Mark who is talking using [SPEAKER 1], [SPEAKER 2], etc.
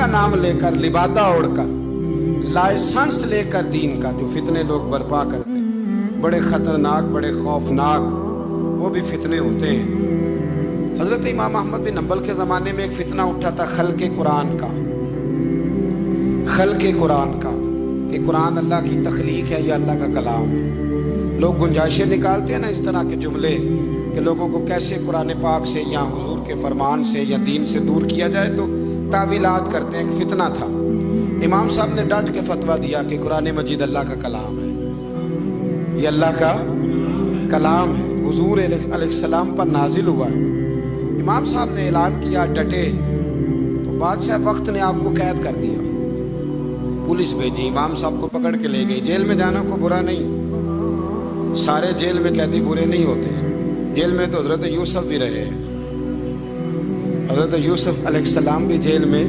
[SPEAKER 1] का नाम लेकर, लिबादा ओढ़कर, लाइसेंस लेकर दीन का जो फितने लोग बर्पा करते हैं, बड़े खतरनाक, बड़े खौफनाक वो भी फितने होते हैं। हजरत इमाम अहमद बिन हंबल के ज़माने में एक फितना उठा था खल्क़े कुरान का, खल्क़े कुरान का, कि कुरान अल्लाह की तख्लीक है या अल्लाह का कलाम है। लोग गुंजाइशें निकालते हैं ना इस तरह के जुमले कि लोगों को कैसे कुरान पाक से या हुजूर के फरमान से या दीन से दूर किया जाए, तो तावीलात करते हैं। एक फितना था। इमाम साहब ने डट के फतवा दिया कि कुरान मजीद अल्लाह का कलाम है, ये अल्लाह का कलाम है, हुजूर अलैहिस्सलाम पर नाजिल हुआ है। इमाम साहब ने ऐलान किया, डटे, तो बादशाह वक्त ने आपको कैद कर दिया, पुलिस भेजी, इमाम साहब को पकड़ के ले गई। जेल में जाना को बुरा नहीं, सारे जेल में कैदी बुरे नहीं होते। जेल में तो हजरत यूसुफ भी रहे हैं, हजरत यूसुफ अलैहिस्सलाम भी जेल में